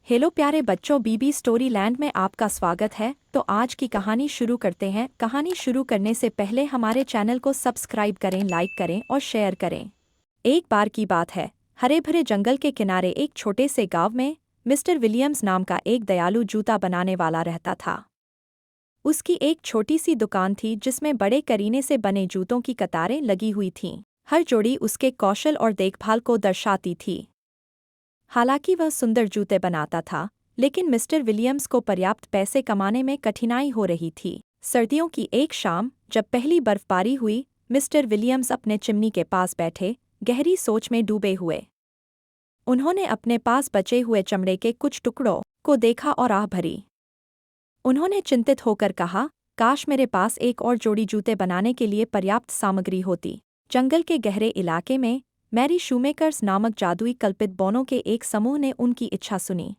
Hello प्यारे बच्चों, बीबी story land में आपका स्वागत है। तो आज की कहानी शुरू करते हैं। कहानी शुरू करने से पहले हमारे चैनल को सब्सक्राइब करें, लाइक करें और शेयर करें। एक बार की बात है, हरे भरे जंगल के किनारे एक छोटे से गांव में मिस्टर विलियम्स नाम का एक दयालु जूता बनाने वाला रहता था। उसकी एक छोटी सी दुकान थी जिसमें बड़े करीने से बने जूतों की कतारें लगी हुई थीं। हर जोड़ी उसके कौशल और देखभाल को दर्शाती थी। हालांकि वह सुंदर जूते बनाता था, लेकिन मिस्टर विलियम्स को पर्याप्त पैसे कमाने में कठिनाई हो रही थी। सर्दियों की एक शाम, जब पहली बर्फबारी हुई, मिस्टर विलियम्स अपने चिमनी के पास बैठे, गहरी सोच में डूबे हुए। उन्होंने अपने पास बचे हुए चमड़े के कुछ टुकड़ों को देखा और आह भरी। उन्होंने चिंतित होकर कहा, काश मेरे पास एक और जोड़ी जूते बनाने के लिए पर्याप्त सामग्री होती। जंगल के गहरे इलाके में मैरी शूमेकर्स नामक जादुई कल्पित बौनों के एक समूह ने उनकी इच्छा सुनी।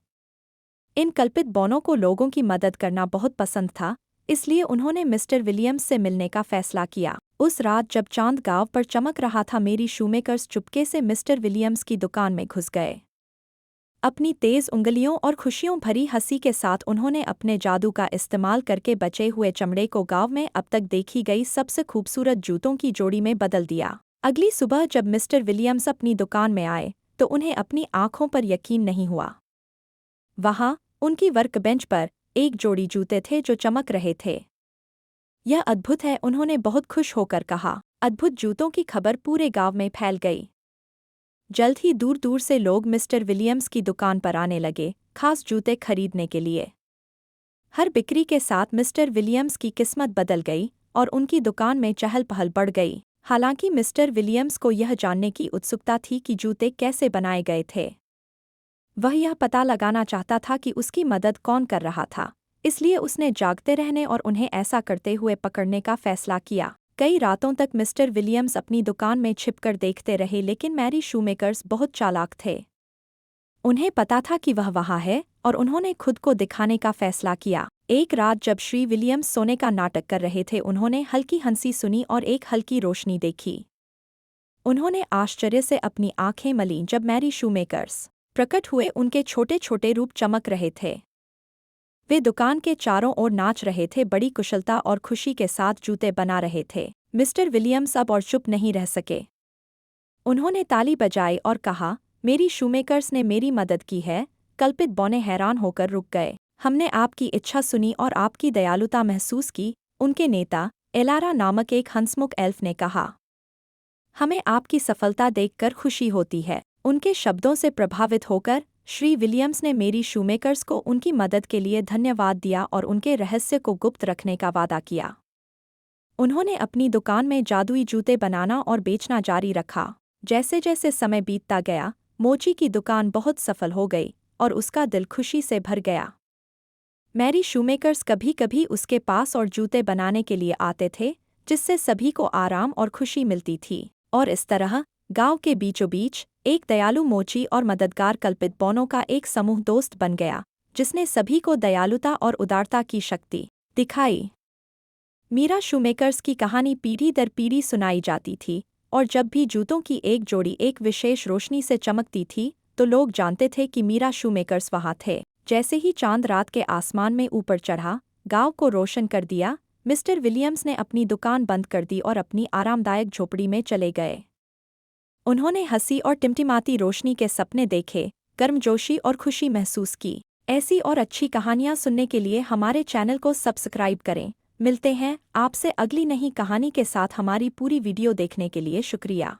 इन कल्पित बौनों को लोगों की मदद करना बहुत पसंद था, इसलिए उन्होंने मिस्टर विलियम्स से मिलने का फैसला किया। उस रात जब चांद गांव पर चमक रहा था, मैरी शूमेकर्स चुपके से मिस्टर विलियम्स की दुकान में घुस गए। अपनी तेज उंगलियों और खुशियों भरी हंसी के साथ उन्होंने अपने जादू का इस्तेमाल करके बचे हुए चमड़े को गांव में अब तक देखी गई सबसे खूबसूरत जूतों की जोड़ी में बदल दिया। अगली सुबह जब मिस्टर विलियम्स अपनी दुकान में आए तो उन्हें अपनी आंखों पर यकीन नहीं हुआ। वहां उनकी वर्कबेंच पर एक जोड़ी जूते थे जो चमक रहे थे। यह अद्भुत है, उन्होंने बहुत खुश होकर कहा। अद्भुत जूतों की खबर पूरे गांव में फैल गई। जल्द ही दूर दूर से लोग मिस्टर विलियम्स की दुकान पर आने लगे, खास जूते खरीदने के लिए। हर बिक्री के साथ मिस्टर विलियम्स की किस्मत बदल गई और उनकी दुकान में चहल पहल बढ़ गई। हालांकि मिस्टर विलियम्स को यह जानने की उत्सुकता थी कि जूते कैसे बनाए गए थे। वह यह पता लगाना चाहता था कि उसकी मदद कौन कर रहा था, इसलिए उसने जागते रहने और उन्हें ऐसा करते हुए पकड़ने का फैसला किया। कई रातों तक मिस्टर विलियम्स अपनी दुकान में छिपकर देखते रहे, लेकिन मैरी शूमेकर्स बहुत चालाक थे। उन्हें पता था कि वह वहाँ है और उन्होंने खुद को दिखाने का फैसला किया। एक रात जब श्री विलियम्स सोने का नाटक कर रहे थे, उन्होंने हल्की हंसी सुनी और एक हल्की रोशनी देखी। उन्होंने आश्चर्य से अपनी आंखें मलीं जब मैरी शूमेकर्स प्रकट हुए। उनके छोटे छोटे रूप चमक रहे थे। वे दुकान के चारों ओर नाच रहे थे, बड़ी कुशलता और खुशी के साथ जूते बना रहे थे। मिस्टर विलियम्स अब और चुप नहीं रह सके। उन्होंने ताली बजाई और कहा, मेरी शूमेकर्स ने मेरी मदद की है। कल्पित बौने हैरान होकर रुक गए। हमने आपकी इच्छा सुनी और आपकी दयालुता महसूस की, उनके नेता एलारा नामक एक हंसमुख एल्फ ने कहा। हमें आपकी सफलता देखकर खुशी होती है। उनके शब्दों से प्रभावित होकर श्री विलियम्स ने मेरी शूमेकर्स को उनकी मदद के लिए धन्यवाद दिया और उनके रहस्य को गुप्त रखने का वादा किया। उन्होंने अपनी दुकान में जादुई जूते बनाना और बेचना जारी रखा। जैसे जैसे समय बीतता गया, मोची की दुकान बहुत सफल हो गई और उसका दिल खुशी से भर गया। मैरी शूमेकर्स कभी कभी उसके पास और जूते बनाने के लिए आते थे, जिससे सभी को आराम और खुशी मिलती थी। और इस तरह गांव के बीचों बीच एक दयालु मोची और मददगार कल्पित बौनों का एक समूह दोस्त बन गया, जिसने सभी को दयालुता और उदारता की शक्ति दिखाई। मीरा शूमेकर्स की कहानी पीढ़ी दर पीढ़ी सुनाई जाती थी, और जब भी जूतों की एक जोड़ी एक विशेष रोशनी से चमकती थी, तो लोग जानते थे कि मीरा शूमेकर्स वहाँ थे। जैसे ही चांद रात के आसमान में ऊपर चढ़ा, गांव को रोशन कर दिया, मिस्टर विलियम्स ने अपनी दुकान बंद कर दी और अपनी आरामदायक झोपड़ी में चले गए। उन्होंने हंसी और टिमटिमाती रोशनी के सपने देखे, गर्मजोशी और खुशी महसूस की। ऐसी और अच्छी कहानियाँ सुनने के लिए हमारे चैनल को सब्सक्राइब करें। मिलते हैं आपसे अगली नई कहानी के साथ। हमारी पूरी वीडियो देखने के लिए शुक्रिया।